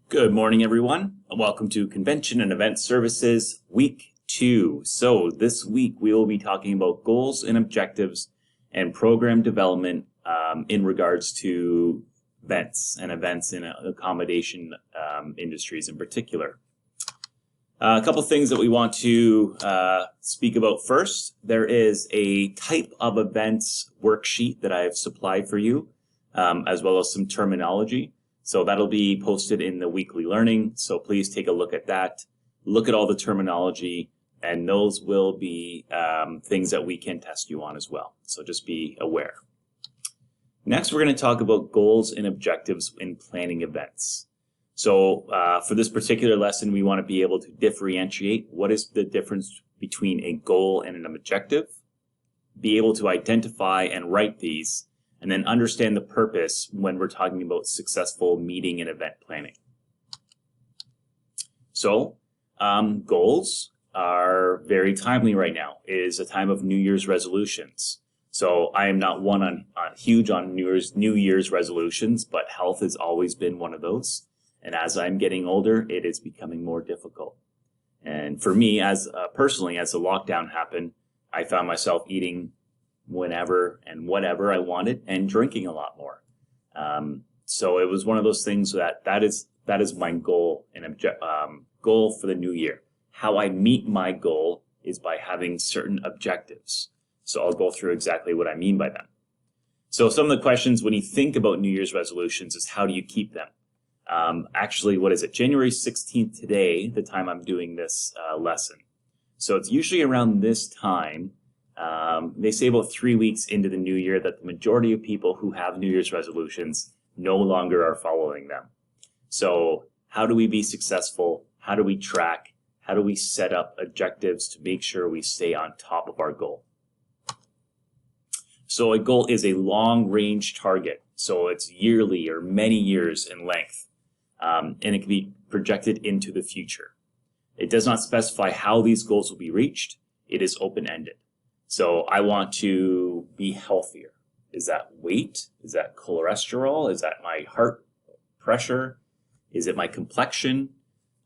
Good morning, everyone. Welcome to Convention and Event Services Week 2. So this week we will be talking about goals and objectives and program development in regards to events in accommodation industries in particular. A couple things that we want to speak about first. There is a type of events worksheet that I have supplied for you, as well as some terminology. So that'll be posted in the weekly learning. So please take a look at that. Look at all the terminology, and those will be things that we can test you on as well. So just be aware. Next, we're going to talk about goals and objectives in planning events. So for this particular lesson, we want to be able to differentiate what is the difference between a goal and an objective, be able to identify and write these, and then understand the purpose when we're talking about successful meeting and event planning. So, goals are very timely right now. It is a time of New Year's resolutions. So I am not huge on New Year's resolutions, but health has always been one of those. And as I'm getting older, it is becoming more difficult. And for me, personally, as the lockdown happened, I found myself eating whenever and whatever I wanted and drinking a lot more. So it was one of those things that is my goal and goal for the new year. How I meet my goal is by having certain objectives. So I'll go through exactly what I mean by them. So some of the questions when you think about New Year's resolutions is how do you keep them? Actually, what is it? January 16th today, the time I'm doing this lesson. So it's usually around this time. They say about 3 weeks into the new year that the majority of people who have New Year's resolutions no longer are following them. So how do we be successful? How do we track? How do we set up objectives to make sure we stay on top of our goal? So a goal is a long-range target. So it's yearly or many years in length, and it can be projected into the future. It does not specify how these goals will be reached. It is open-ended. So I want to be healthier. Is that weight? Is that cholesterol? Is that my heart pressure? Is it my complexion?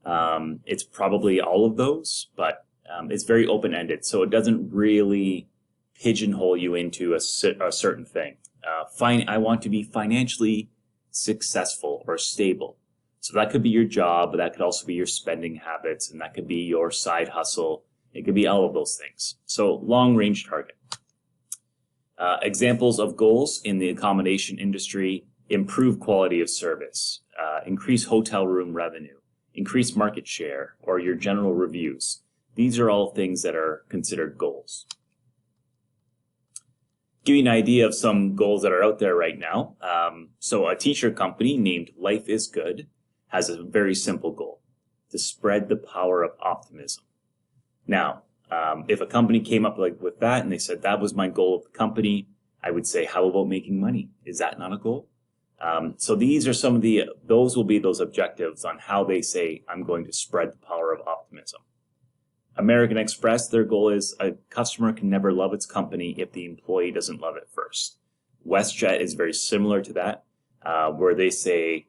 It's probably all of those, but it's very open-ended. So it doesn't really pigeonhole you into a certain thing. I want to be financially successful or stable. So that could be your job, but that could also be your spending habits, and that could be your side hustle. It could be all of those things. So long-range target. Examples of goals in the accommodation industry: improve quality of service, increase hotel room revenue, increase market share, or your general reviews. These are all things that are considered goals. Give you an idea of some goals that are out there right now. So a t-shirt company named Life is Good has a very simple goal: to spread the power of optimism. Now, if a company came up with that and they said that was my goal of the company, I would say, how about making money? Is that not a goal? So these are those will be those objectives on how they say, I'm going to spread the power of optimism. American Express, their goal is a customer can never love its company if the employee doesn't love it first. WestJet is very similar to that, where they say,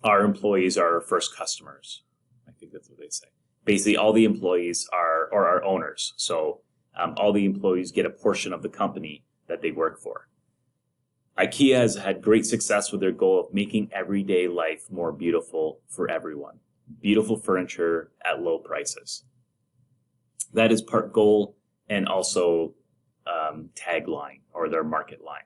our employees are our first customers. I think that's what they say. Basically, all the employees are our owners. So all the employees get a portion of the company that they work for. IKEA has had great success with their goal of making everyday life more beautiful for everyone. Beautiful furniture at low prices. That is part goal and also tagline or their market line.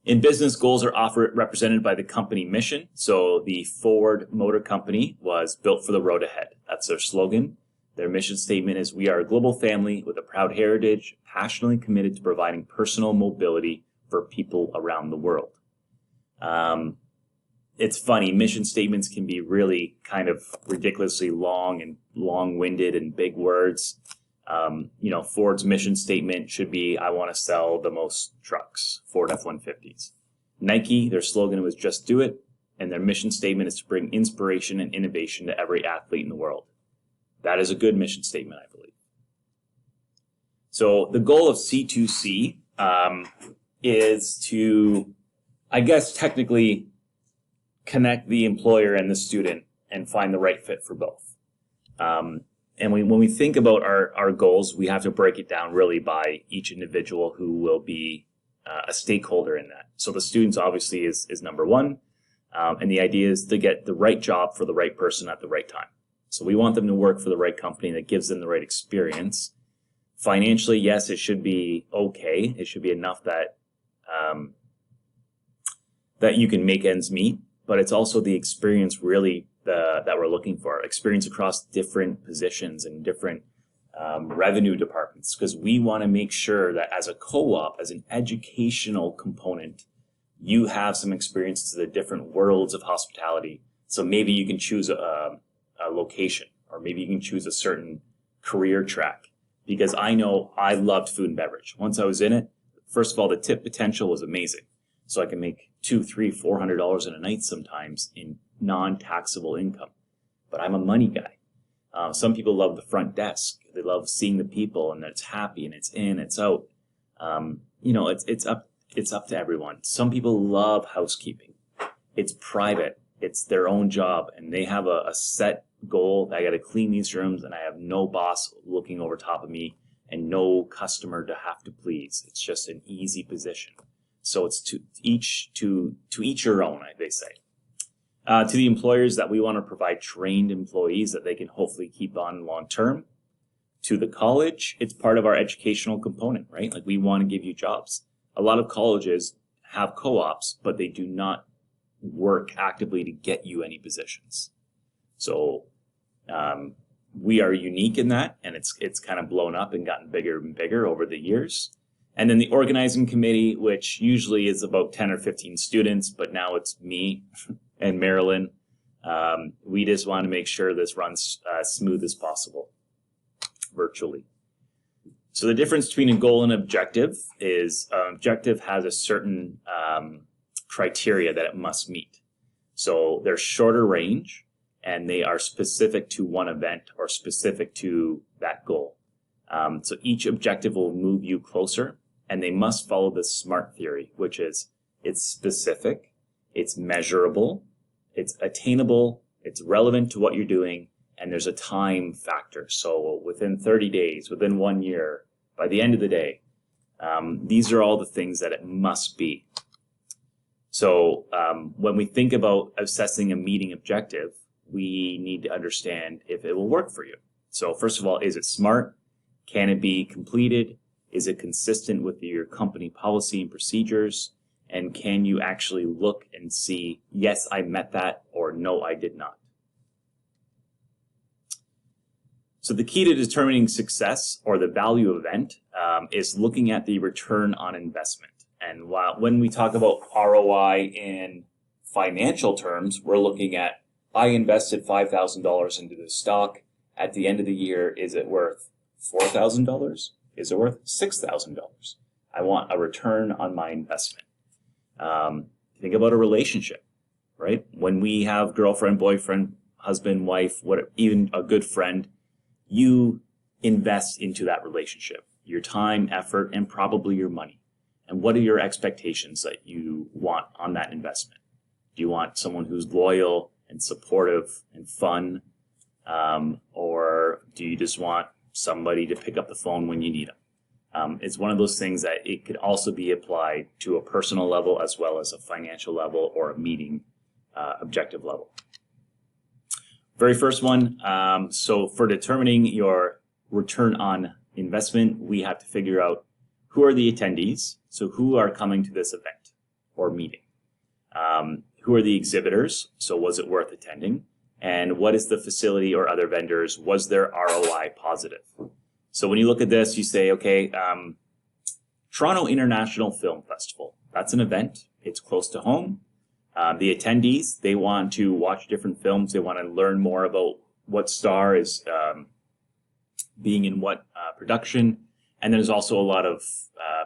In business, goals are represented by the company mission. So the Ford Motor Company was built for the road ahead. That's their slogan. Their mission statement is, we are a global family with a proud heritage, passionately committed to providing personal mobility for people around the world. It's funny, mission statements can be really kind of ridiculously long and long-winded and big words. Ford's mission statement should be, I want to sell the most trucks, Ford F-150s. Nike, their slogan was just do it, and their mission statement is to bring inspiration and innovation to every athlete in the world. That is a good mission statement, I believe. So the goal of C2C is to, I guess, technically connect the employer and the student and find the right fit for both. And when we think about our goals, we have to break it down really by each individual who will be a stakeholder in that. So the students obviously is number one. And the idea is to get the right job for the right person at the right time. So we want them to work for the right company that gives them the right experience. Financially, yes, it should be okay. It should be enough that that you can make ends meet, but it's also the experience really that we're looking for. Experience across different positions and different revenue departments, because we want to make sure that as a co-op, as an educational component, you have some experience to the different worlds of hospitality. So maybe you can choose a location, or maybe you can choose a certain career track. Because I know I loved food and beverage. Once I was in it, first of all, the tip potential was amazing. So I can make $200, $300, $400 in a night sometimes in non-taxable income. But I'm a money guy. Some people love the front desk. They love seeing the people and that it's happy and it's in, it's out. It's up to everyone. Some people love housekeeping. It's private. It's their own job, and they have a set goal. I got to clean these rooms, and I have no boss looking over top of me and no customer to have to please. It's just an easy position. So it's to each your own, they say. To the employers, that we want to provide trained employees that they can hopefully keep on long term. To the college, it's part of our educational component, right? Like, we want to give you jobs. A lot of colleges have co-ops, but they do not work actively to get you any positions. So we are unique in that, and it's kind of blown up and gotten bigger and bigger over the years. And then the organizing committee, which usually is about 10 or 15 students, but now it's me and Marilyn. We just want to make sure this runs as smooth as possible virtually. So the difference between a goal and objective is objective has a certain criteria that it must meet. So they're shorter range, and they are specific to one event or specific to that goal. So each objective will move you closer, and they must follow the SMART theory, which is it's specific, it's measurable, it's attainable, it's relevant to what you're doing, and there's a time factor. So within 30 days, within 1 year, by the end of the day, these are all the things that it must be. So when we think about assessing a meeting objective, we need to understand if it will work for you. So first of all, is it SMART? Can it be completed? Is it consistent with your company policy and procedures? And can you actually look and see, yes, I met that, or no, I did not? So the key to determining success or the value event is looking at the return on investment. And when we talk about ROI in financial terms, we're looking at, I invested $5,000 into the stock. At the end of the year, is it worth $4,000? Is it worth $6,000? I want a return on my investment. Think about a relationship, right? When we have girlfriend, boyfriend, husband, wife, even a good friend, you invest into that relationship, your time, effort, and probably your money. And what are your expectations that you want on that investment? Do you want someone who's loyal and supportive and fun? Or do you just want somebody to pick up the phone when you need them? It's one of those things that it could also be applied to a personal level as well as a financial level or a meeting objective level. Very first one, so for determining your return on investment, we have to figure out who are the attendees, so who are coming to this event or meeting. Who are the exhibitors, so was it worth attending? And what is the facility or other vendors, was their ROI positive? So when you look at this, you say, okay, Toronto International Film Festival, that's an event, it's close to home. The attendees, they want to watch different films. They want to learn more about what star is being in what production. And there's also a lot of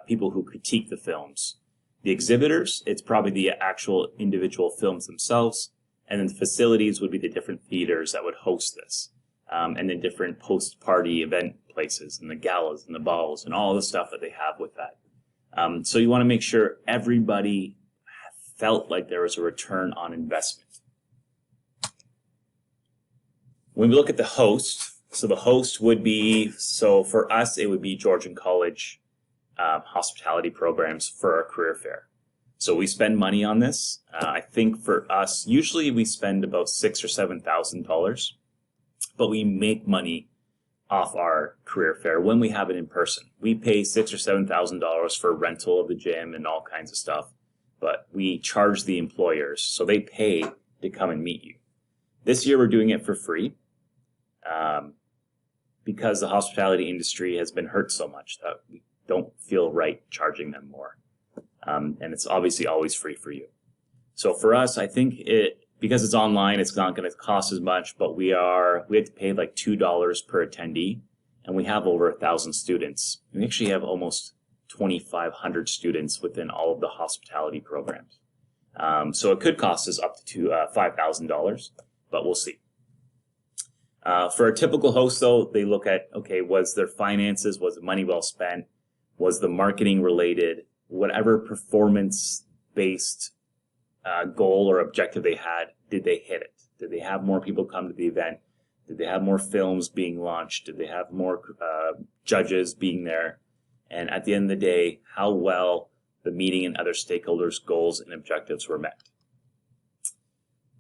people who critique the films. The exhibitors, it's probably the actual individual films themselves. And then the facilities would be the different theaters that would host this. And then different post-party event places and the galas and the balls and all the stuff that they have with that. So you want to make sure everybody felt like there was a return on investment. When we look at the host, so the host would be, so for us, it would be Georgian College hospitality programs for our career fair. So we spend money on this. I think for us, usually we spend about $6,000 or $7,000, but we make money off our career fair when we have it in person. We pay $6,000 or $7,000 for rental of the gym and all kinds of stuff, but we charge the employers, so they pay to come and meet you. This year we're doing it for free because the hospitality industry has been hurt so much that we don't feel right charging them more. And it's obviously always free for you. So for us, I think because it's online, it's not going to cost as much, but we have to pay like $2 per attendee, and we have over 1,000 students. We actually have almost 2,500 students within all of the hospitality programs. So it could cost us up to $5,000, but we'll see. For a typical host, though, they look at, okay, was their finances, was the money well spent, was the marketing related, whatever performance-based goal or objective they had, did they hit it? Did they have more people come to the event? Did they have more films being launched? Did they have more judges being there? And at the end of the day, how well the meeting and other stakeholders' goals and objectives were met.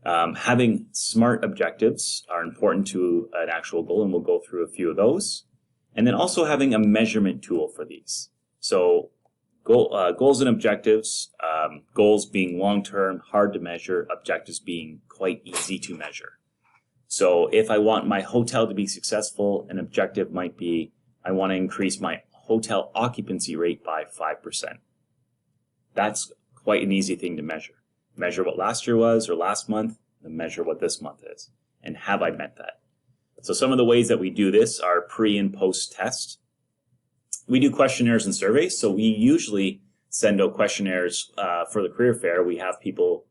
Having SMART objectives are important to an actual goal, and we'll go through a few of those. And then also having a measurement tool for these. So goals and objectives, goals being long-term, hard to measure, objectives being quite easy to measure. So if I want my hotel to be successful, an objective might be, I want to increase my hotel occupancy rate by 5%. That's quite an easy thing to measure. Measure what last year was or last month, and measure what this month is. And have I met that? So some of the ways that we do this are pre and post test. We do questionnaires and surveys. So we usually send out questionnaires for the career fair. We have people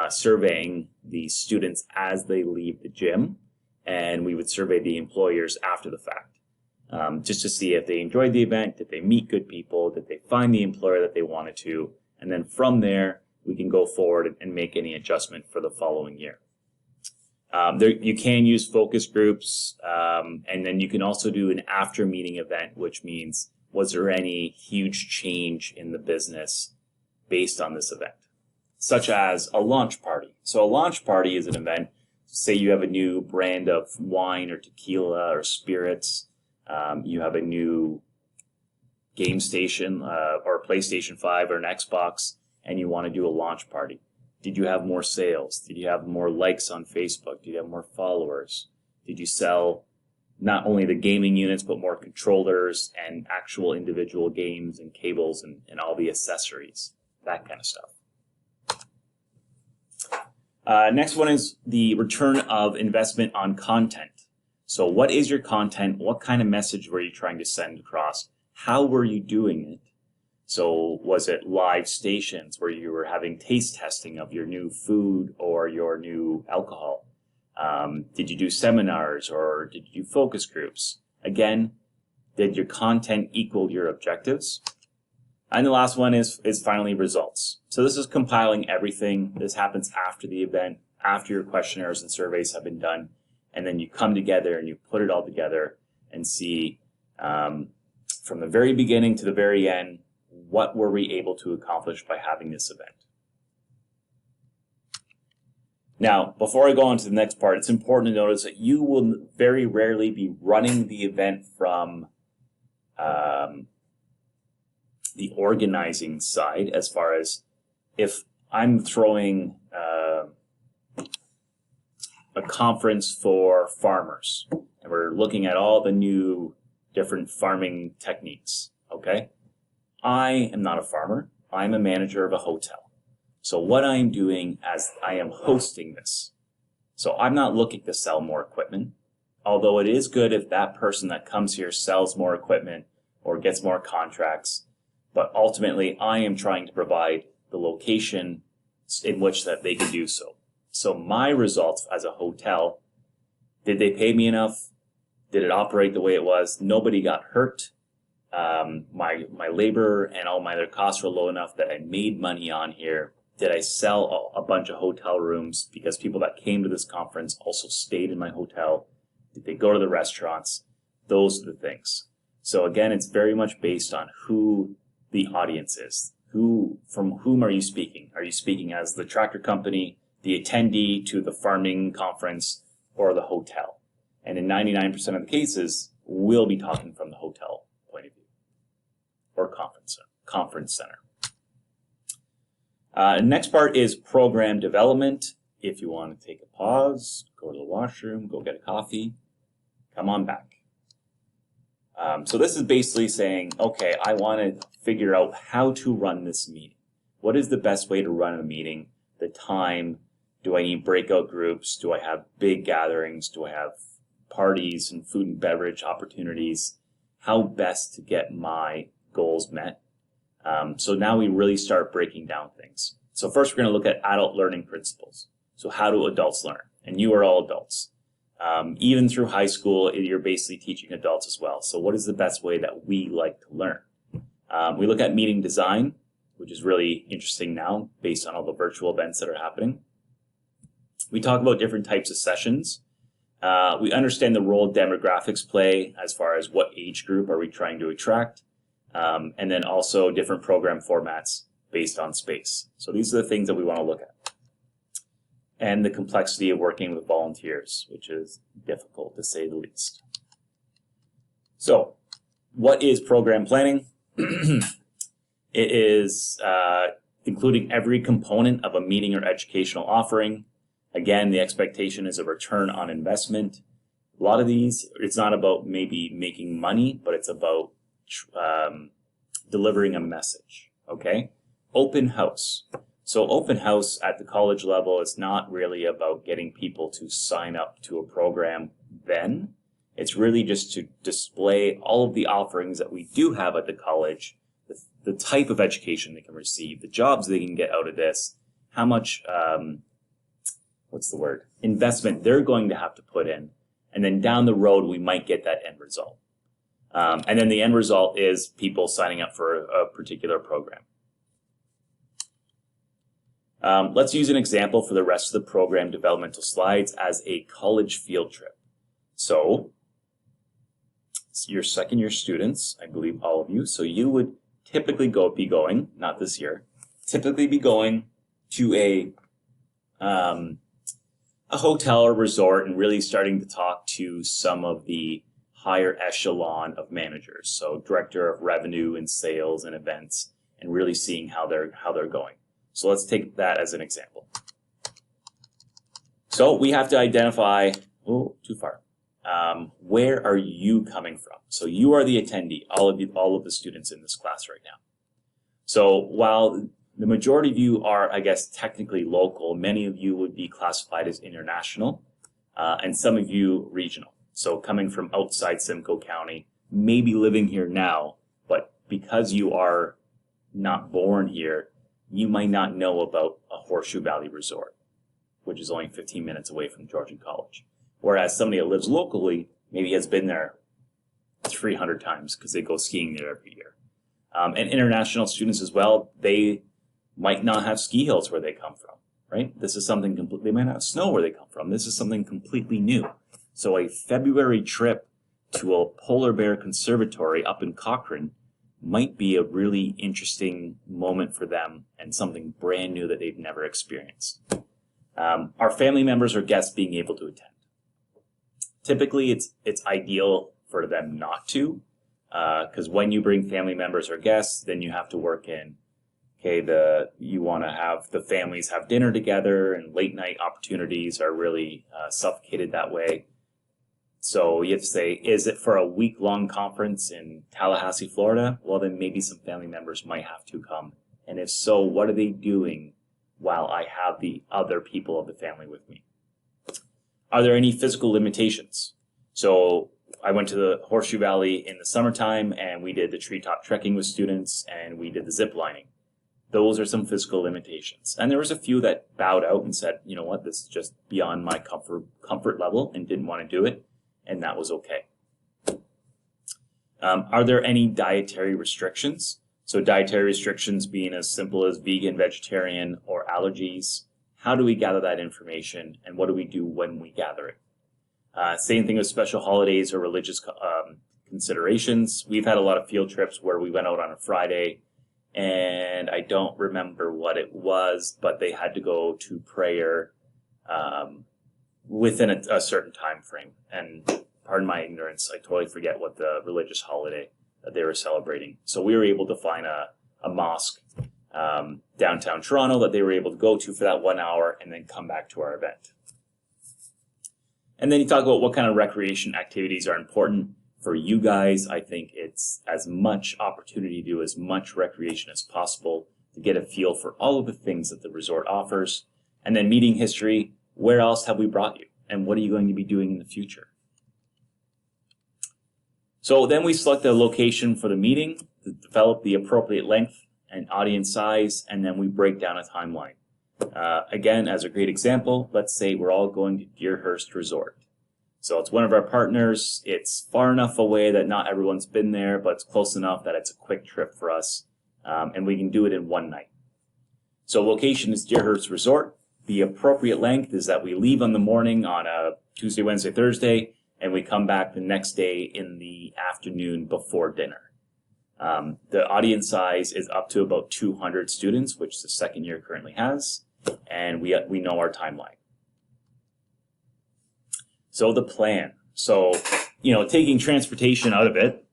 surveying the students as they leave the gym, and we would survey the employers after the fact, just to see if they enjoyed the event, did they meet good people, did they find the employer that they wanted to, and then from there, we can go forward and make any adjustment for the following year. You can use focus groups, and then you can also do an after-meeting event, which means, was there any huge change in the business based on this event? Such as a launch party. So a launch party is an event, say you have a new brand of wine or tequila or spirits, you have a new game station or a PlayStation 5 or an Xbox, and you want to do a launch party. Did you have more sales? Did you have more likes on Facebook? Did you have more followers? Did you sell not only the gaming units, but more controllers and actual individual games and cables and all the accessories, that kind of stuff. Next one is the return of investment on content. So what is your content? What kind of message were you trying to send across? How were you doing it? So was it live stations where you were having taste testing of your new food or your new alcohol? Did you do seminars or did you do focus groups? Again, did your content equal your objectives? And the last one is finally results. So this is compiling everything. This happens after the event, after your questionnaires and surveys have been done. And then you come together and you put it all together and see from the very beginning to the very end, what were we able to accomplish by having this event? Now, before I go on to the next part, it's important to notice that you will very rarely be running the event from the organizing side, as far as if I'm throwing a conference for farmers, and we're looking at all the new different farming techniques, okay? I am not a farmer. I'm a manager of a hotel. So what I'm doing as I am hosting this. So I'm not looking to sell more equipment, although it is good if that person that comes here sells more equipment or gets more contracts. But ultimately, I am trying to provide the location in which that they can do so. So my results as a hotel, did they pay me enough? Did it operate the way it was? Nobody got hurt. My labor and all my other costs were low enough that I made money on here. Did I sell a bunch of hotel rooms because people that came to this conference also stayed in my hotel? Did they go to the restaurants? Those are the things. So again, it's very much based on who the audience is. From whom are you speaking? Are you speaking as the tractor company, the attendee to the farming conference, or the hotel? And in 99% of the cases, we'll be talking from the hotel point of view or conference center. Next part is program development. If you want to take a pause, go to the washroom, go get a coffee, come on back. So this is basically saying, okay, I want to figure out how to run this meeting. What is the best way to run a meeting? The time? Do I need breakout groups? Do I have big gatherings? Do I have parties and food and beverage opportunities? How best to get my goals met? So now we really start breaking down things. So first we're going to look at adult learning principles. So how do adults learn? And you are all adults. Even through high school, you're basically teaching adults as well. So what is the best way that we like to learn? We look at meeting design, which is really interesting now based on all the virtual events that are happening. We talk about different types of sessions. We understand the role demographics play as far as what age group are we trying to attract, and then also different program formats based on space. So these are the things that we want to look at. And the complexity of working with volunteers, which is difficult to say the least. So what is program planning? It is including every component of a meeting or educational offering. Again, the expectation is a return on investment. A lot of these, it's not about maybe making money, but it's about delivering a message, okay? Open house. So open house at the college level is not really about getting people to sign up to a program then. It's really just to display all of the offerings that we do have at the college, the type of education they can receive, the jobs they can get out of this, how much, investment they're going to have to put in. And then down the road, we might get that end result. And then the end result is people signing up for a particular program. Let's use an example for the rest of the program developmental slides as a college field trip. So, your second year students, I believe all of you, so you would typically be going, not this year, typically be going to a hotel or resort and really starting to talk to some of the higher echelon of managers. So director of revenue and sales and events, and really seeing how they're going. So let's take that as an example. So we have to identify, where are you coming from? So you are the attendee, all of the students in this class right now. So while the majority of you are, I guess, technically local, many of you would be classified as international, and some of you regional. So coming from outside Simcoe County, maybe living here now, but because you are not born here, you might not know about a Horseshoe Valley Resort, which is only 15 minutes away from Georgian College. Whereas somebody that lives locally maybe has been there 300 times because they go skiing there every year. And international students as well, they might not have ski hills where they come from, right? This is something they might not have snow where they come from. This is something completely new. So a February trip to a polar bear conservatory up in Cochrane might be a really interesting moment for them and something brand new that they've never experienced. Our family members or guests being able to attend. Typically, it's ideal for them not to, because when you bring family members or guests, then you have to work in, you want to have the families have dinner together, and late night opportunities are really suffocated that way. So you have to say, is it for a week-long conference in Tallahassee, Florida? Well, then maybe some family members might have to come. And if so, what are they doing while I have the other people of the family with me? Are there any physical limitations? So I went to the Horseshoe Valley in the summertime, and we did the treetop trekking with students, and we did the zip lining. Those are some physical limitations. And there was a few that bowed out and said, you know what, this is just beyond my comfort level, and didn't want to do it. And that was okay. Are there any dietary restrictions? So dietary restrictions being as simple as vegan, vegetarian, or allergies. How do we gather that information, and what do we do when we gather it? Same thing with special holidays or religious considerations. We've had a lot of field trips where we went out on a Friday, and I don't remember what it was, but they had to go to prayer within a certain time frame. And pardon my ignorance, I totally forget what the religious holiday that they were celebrating. So we were able to find a mosque downtown Toronto that they were able to go to for that 1 hour and then come back to our event. And then you talk about what kind of recreation activities are important for you guys. I think it's as much opportunity to do as much recreation as possible to get a feel for all of the things that the resort offers. And then meeting history, where else have we brought you? And what are you going to be doing in the future? So then we select the location for the meeting, to develop the appropriate length and audience size, and then we break down a timeline. Again, as a great example, let's say we're all going to Deerhurst Resort. So it's one of our partners. It's far enough away that not everyone's been there, but it's close enough that it's a quick trip for us, and we can do it in one night. So location is Deerhurst Resort. The appropriate length is that we leave on the morning on a Tuesday, Wednesday, Thursday, and we come back the next day in the afternoon before dinner. The audience size is up to about 200 students, which the second year currently has, and we know our timeline. So the plan. So, taking transportation out of it,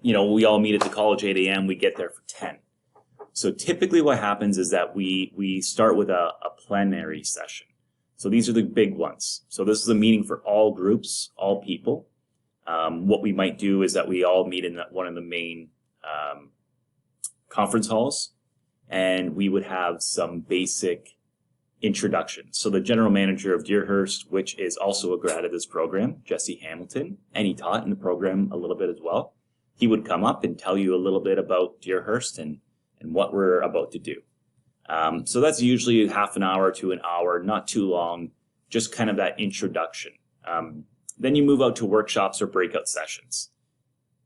we all meet at the college 8 a.m., we get there for 10. So typically what happens is that we start with a plenary session. So these are the big ones. So this is a meeting for all groups, all people. What we might do is that we all meet in one of the main conference halls, and we would have some basic introductions. So the general manager of Deerhurst, which is also a grad of this program, Jesse Hamilton, and he taught in the program a little bit as well. He would come up and tell you a little bit about Deerhurst and what we're about to do. So that's usually half an hour to an hour, not too long, just kind of that introduction. Then you move out to workshops or breakout sessions.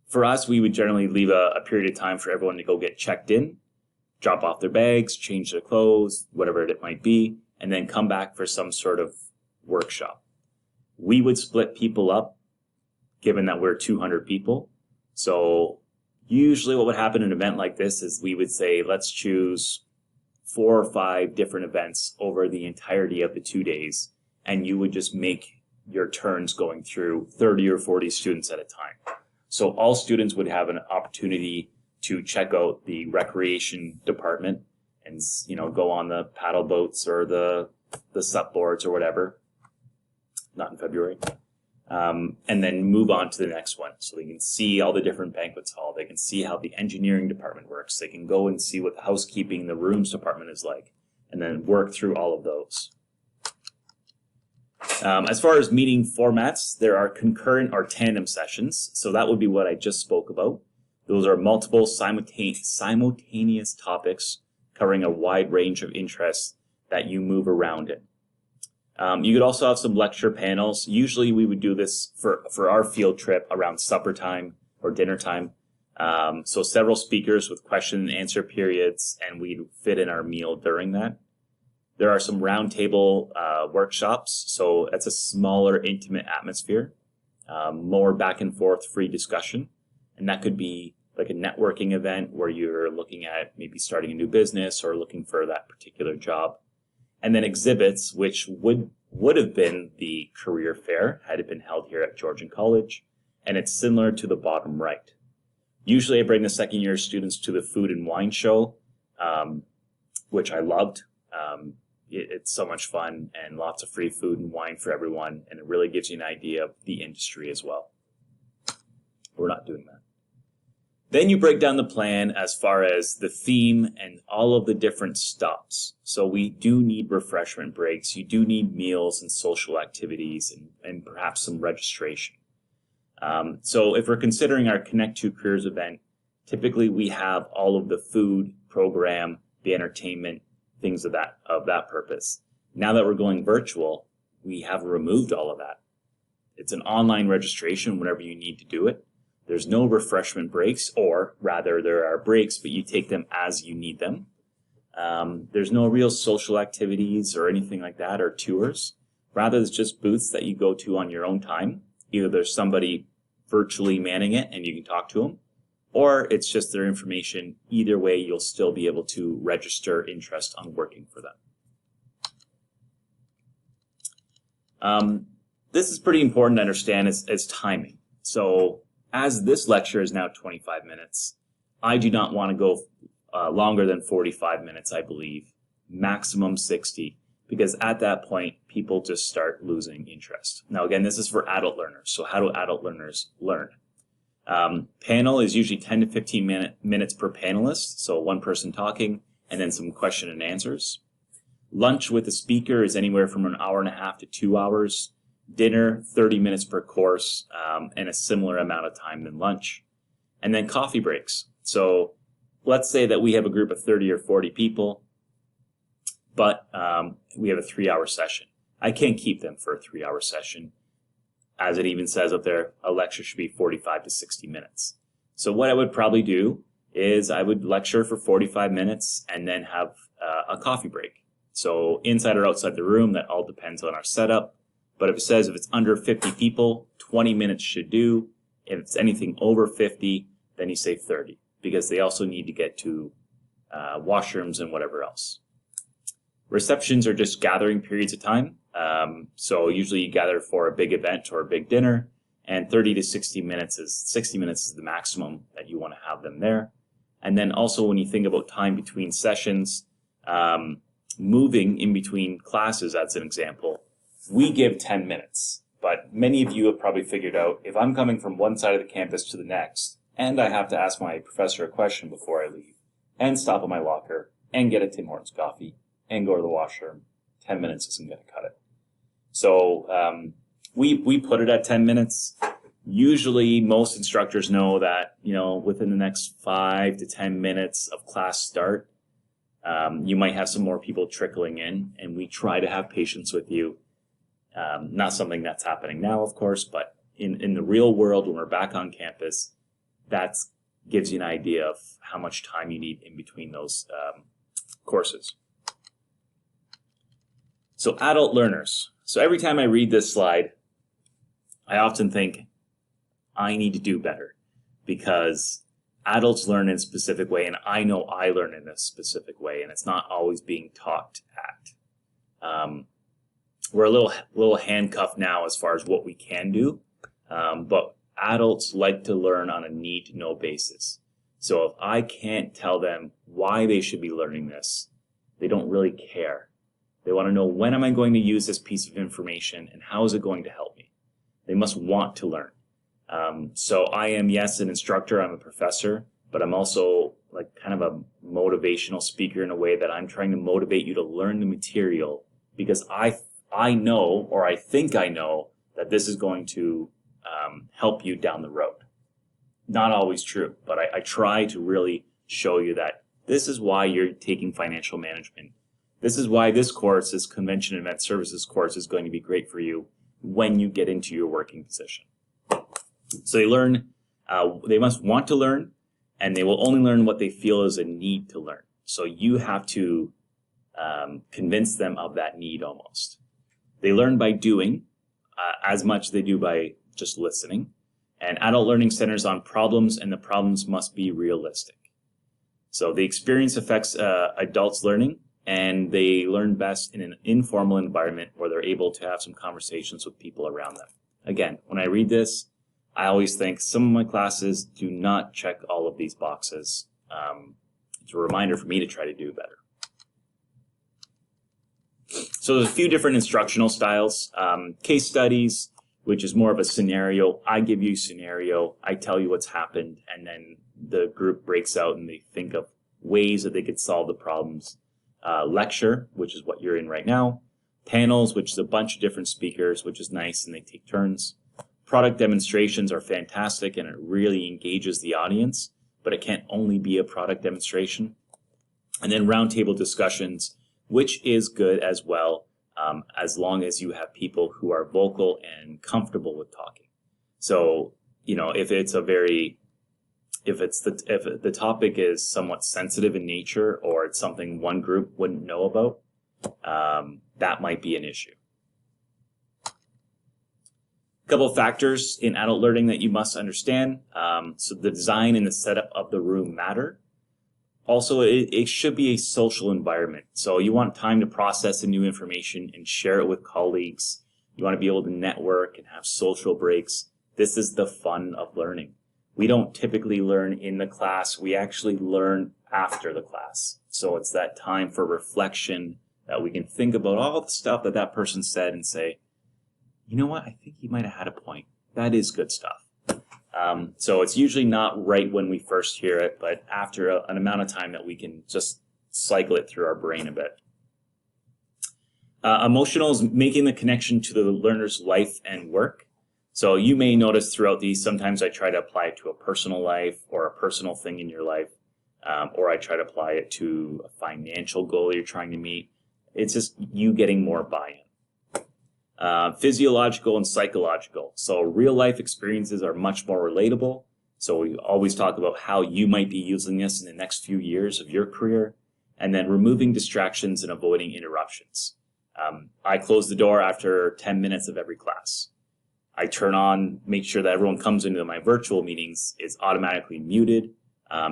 For us, we would generally leave a period of time for everyone to go get checked in, drop off their bags, change their clothes, whatever it might be, and then come back for some sort of workshop. We would split people up, given that we're 200 people. So usually what would happen in an event like this is we would say, let's choose 4 or 5 different events over the entirety of the 2 days, and you would just make your turns going through 30 or 40 students at a time. So all students would have an opportunity to check out the recreation department and, go on the paddle boats or the sup boards or whatever. Not in February. And then move on to the next one. So they can see all the different banquets hall. They can see how the engineering department works. They can go and see what the housekeeping, the rooms department is like, and then work through all of those. As far as meeting formats, there are concurrent or tandem sessions. So that would be what I just spoke about. Those are multiple simultaneous topics covering a wide range of interests that you move around in. You could also have some lecture panels. Usually we would do this for our field trip around supper time or dinner time. So several speakers with question and answer periods, and we'd fit in our meal during that. There are some roundtable workshops, so it's a smaller, intimate atmosphere, more back and forth free discussion. And that could be like a networking event where you're looking at maybe starting a new business or looking for that particular job. And then exhibits, which would have been the career fair had it been held here at Georgian College. And it's similar to the bottom right. Usually I bring the second year students to the food and wine show, which I loved. It's so much fun and lots of free food and wine for everyone. And it really gives you an idea of the industry as well. We're not doing that. Then you break down the plan as far as the theme and all of the different stops. So we do need refreshment breaks. You do need meals and social activities and perhaps some registration. So if we're considering our Connect to Careers event, typically we have all of the food, program, the entertainment, things of that purpose. Now that we're going virtual, we have removed all of that. It's an online registration whenever you need to do it. There's no refreshment breaks, or rather there are breaks, but you take them as you need them. There's no real social activities or anything like that, or tours. Rather, it's just booths that you go to on your own time. Either there's somebody virtually manning it and you can talk to them, or it's just their information. Either way, you'll still be able to register interest on working for them. This is pretty important to understand is timing. So as this lecture is now 25 minutes, I do not want to go longer than 45 minutes, I believe, maximum 60, because at that point, people just start losing interest. Now, again, this is for adult learners. So how do adult learners learn? Panel is usually 10 to 15 minutes per panelist, so one person talking, and then some question and answers. Lunch with the speaker is anywhere from an hour and a half to 2 hours. Dinner, 30 minutes per course, and a similar amount of time than lunch. And then coffee breaks. So let's say that we have a group of 30 or 40 people, but we have a 3-hour session. I can't keep them for a 3-hour session. As it even says up there, a lecture should be 45 to 60 minutes. So what I would probably do is I would lecture for 45 minutes and then have a coffee break. So inside or outside the room, that all depends on our setup. But if it's under 50 people, 20 minutes should do. If it's anything over 50, then you say 30, because they also need to get to washrooms and whatever else. Receptions are just gathering periods of time. So usually you gather for a big event or a big dinner, and 30 to 60 minutes is the maximum that you want to have them there. And then also when you think about time between sessions, moving in between classes, as an example, we give 10 minutes, but many of you have probably figured out if I'm coming from one side of the campus to the next, and I have to ask my professor a question before I leave, and stop at my locker, and get a Tim Hortons coffee, and go to the washroom, 10 minutes isn't going to cut it. So we put it at 10 minutes. Usually most instructors know that, within the next 5 to 10 minutes of class start, you might have some more people trickling in, and we try to have patience with you. Not something that's happening now, of course, but in the real world, when we're back on campus, that gives you an idea of how much time you need in between those courses. So adult learners. So every time I read this slide, I often think, I need to do better, because adults learn in a specific way, and I know I learn in a specific way, and it's not always being talked at. We're a little handcuffed now as far as what we can do, but adults like to learn on a need-to-know basis. So if I can't tell them why they should be learning this, they don't really care. They want to know, when am I going to use this piece of information, and how is it going to help me? They must want to learn. So I am, yes, an instructor, I'm a professor, but I'm also like kind of a motivational speaker in a way that I'm trying to motivate you to learn the material, because I know, or I think I know, that this is going to help you down the road. Not always true, but I try to really show you that this is why you're taking financial management. This is why this course, this Convention and Event Services course, is going to be great for you when you get into your working position. So they learn, they must want to learn, and they will only learn what they feel is a need to learn. So you have to convince them of that need almost. They learn by doing as much as they do by just listening. And adult learning centers on problems, and the problems must be realistic. So the experience affects adults' learning, and they learn best in an informal environment where they're able to have some conversations with people around them. Again, when I read this, I always think some of my classes do not check all of these boxes. It's a reminder for me to try to do better. So there's a few different instructional styles. Case studies, which is more of a scenario. I give you a scenario, I tell you what's happened, and then the group breaks out and they think of ways that they could solve the problems. Lecture, which is what you're in right now. Panels, which is a bunch of different speakers, which is nice, and they take turns. Product demonstrations are fantastic, and it really engages the audience, but it can't only be a product demonstration. And then roundtable discussions, which is good as well, as long as you have people who are vocal and comfortable with talking. So if the topic is somewhat sensitive in nature, or it's something one group wouldn't know about, that might be an issue. A couple of factors in adult learning that you must understand. So the design and the setup of the room matter. Also, it should be a social environment. So you want time to process the new information and share it with colleagues. You want to be able to network and have social breaks. This is the fun of learning. We don't typically learn in the class. We actually learn after the class. So it's that time for reflection that we can think about all the stuff that that person said and say, you know what, I think he might have had a point. That is good stuff. So it's usually not right when we first hear it, but after an amount of time that we can just cycle it through our brain a bit. Emotional is making the connection to the learner's life and work. So you may notice throughout these, sometimes I try to apply it to a personal life or a personal thing in your life, or I try to apply it to a financial goal you're trying to meet. It's just you getting more buy-in. Physiological and psychological. So real life experiences are much more relatable. So we always talk about how you might be using this in the next few years of your career, and then removing distractions and avoiding interruptions. I close the door after 10 minutes of every class. I turn on, make sure that everyone comes into my virtual meetings is automatically muted,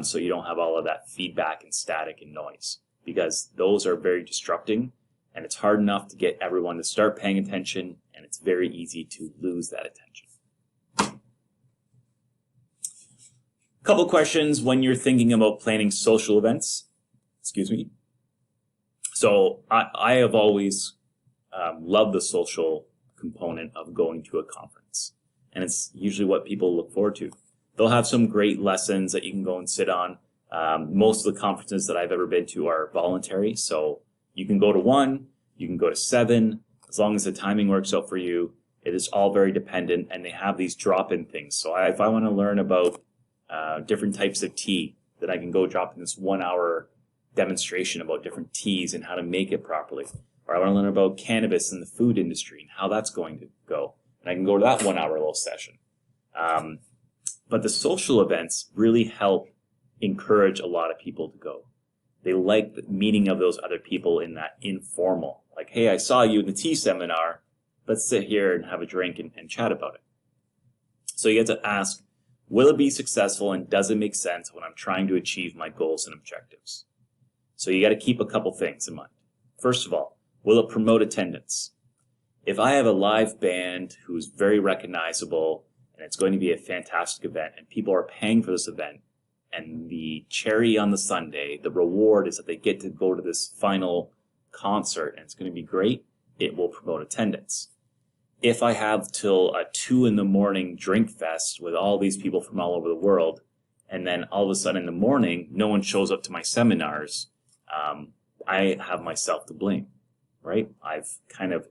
so you don't have all of that feedback and static and noise, because those are very distracting. And it's hard enough to get everyone to start paying attention, and it's very easy to lose that attention. A couple questions when you're thinking about planning social events. Excuse me. So I have always loved the social component of going to a conference, and it's usually what people look forward to. They'll have some great lessons that you can go and sit on. Most of the conferences that I've ever been to are voluntary, so you can go to one, you can go to 7, as long as the timing works out for you. It is all very dependent, and they have these drop-in things. So if I want to learn about different types of tea, then I can go drop in this 1-hour demonstration about different teas and how to make it properly. Or I want to learn about cannabis in the food industry and how that's going to go, and I can go to that 1-hour little session. But the social events really help encourage a lot of people to go. They like the meeting of those other people in that informal, like, hey, I saw you in the tea seminar. Let's sit here and have a drink and chat about it. So you have to ask, will it be successful, and does it make sense when I'm trying to achieve my goals and objectives? So you got to keep a couple things in mind. First of all, will it promote attendance? If I have a live band who's very recognizable and it's going to be a fantastic event and people are paying for this event, and the cherry on the sundae, the reward is that they get to go to this final concert and it's going to be great, it will promote attendance. If I have till a 2 a.m. drink fest with all these people from all over the world, and then all of a sudden in the morning, no one shows up to my seminars, I have myself to blame, right? I've kind of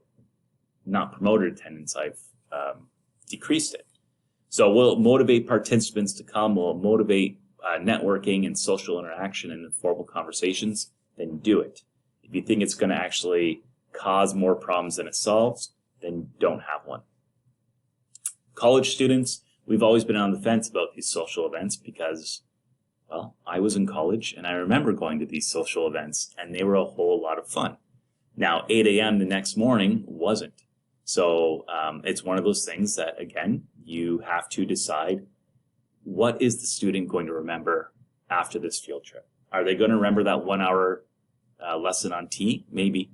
not promoted attendance, I've decreased it. So will it motivate participants to come? Will it motivate networking and social interaction and informal conversations? Then do it. If you think it's going to actually cause more problems than it solves, then don't have one. College students, we've always been on the fence about these social events because, well, I was in college and I remember going to these social events and they were a whole lot of fun. Now, 8 a.m. the next morning wasn't. So it's one of those things that, again, you have to decide, what is the student going to remember after this field trip? Are they going to remember that 1-hour lesson on tea? Maybe.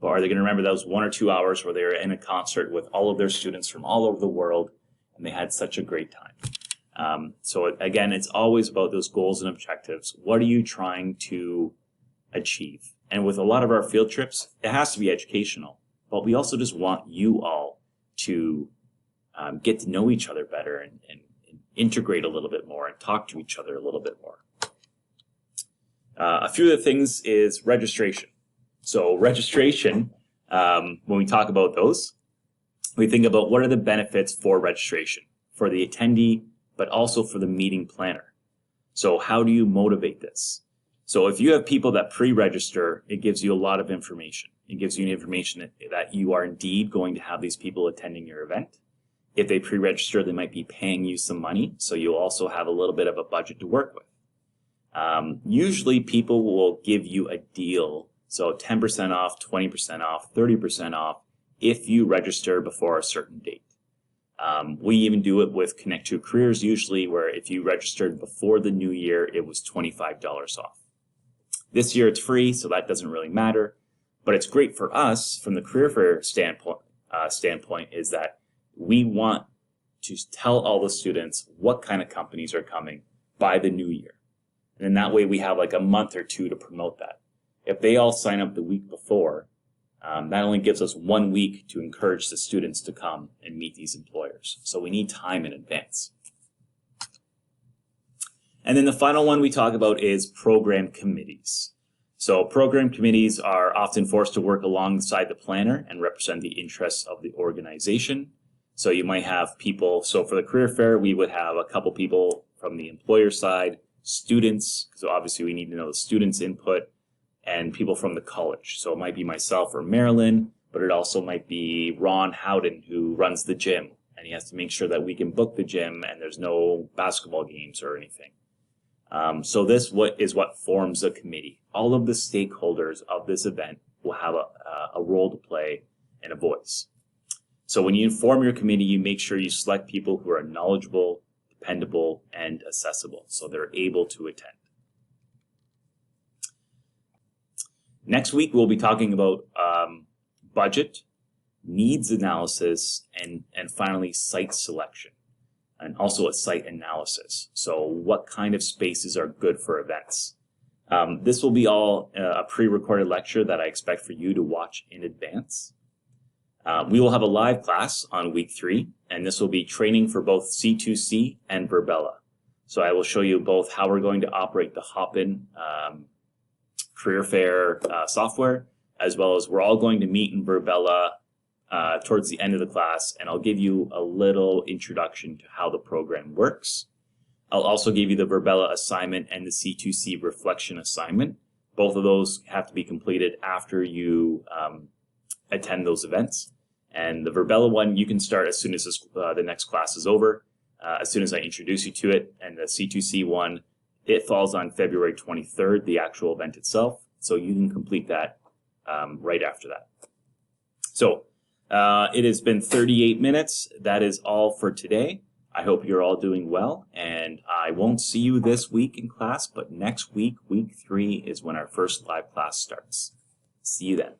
But are they going to remember those 1 or 2 hours where they were in a concert with all of their students from all over the world and they had such a great time? So again, it's always about those goals and objectives. What are you trying to achieve? And with a lot of our field trips, it has to be educational, but we also just want you all to get to know each other better and integrate a little bit more and talk to each other a little bit more. A few of the things is registration. So registration, when we talk about those, we think about what are the benefits for registration for the attendee, but also for the meeting planner. So how do you motivate this? So if you have people that pre-register, it gives you a lot of information. It gives you information that you are indeed going to have these people attending your event. If they pre-register, they might be paying you some money, so you'll also have a little bit of a budget to work with. Usually people will give you a deal, so 10% off, 20% off, 30% off if you register before a certain date. We even do it with Connect 2 Careers usually, where if you registered before the new year, it was $25 off. This year it's free, so that doesn't really matter, but it's great for us from the career fair standpoint is that we want to tell all the students what kind of companies are coming by the new year. And in that way, we have like a month or two to promote that. If they all sign up the week before, that only gives us 1 week to encourage the students to come and meet these employers. So we need time in advance. And then the final one we talk about is program committees. So program committees are often forced to work alongside the planner and represent the interests of the organization. So you might have people, so for the career fair, we would have a couple people from the employer side, students, so obviously we need to know the students' input, and people from the college. So it might be myself or Marilyn, but it also might be Ron Howden, who runs the gym, and he has to make sure that we can book the gym and there's no basketball games or anything. So this is what forms a committee. All of the stakeholders of this event will have a role to play and a voice. So when you form your committee, you make sure you select people who are knowledgeable, dependable, and accessible, so they're able to attend. Next week, we'll be talking about budget, needs analysis, and finally site selection, and also a site analysis. So what kind of spaces are good for events? This will be all a pre-recorded lecture that I expect for you to watch in advance. We will have a live class on week 3, and this will be training for both C2C and Virbela. So I will show you both how we're going to operate the Hopin career fair software, as well as we're all going to meet in Virbela towards the end of the class, and I'll give you a little introduction to how the program works. I'll also give you the Virbela assignment and the C2C reflection assignment. Both of those have to be completed after you attend those events. And the Virbela one, you can start as soon as the next class is over, as soon as I introduce you to it. And the C2C one, it falls on February 23rd, the actual event itself. So you can complete that right after that. So it has been 38 minutes. That is all for today. I hope you're all doing well. And I won't see you this week in class, but next week, week 3, is when our first live class starts. See you then.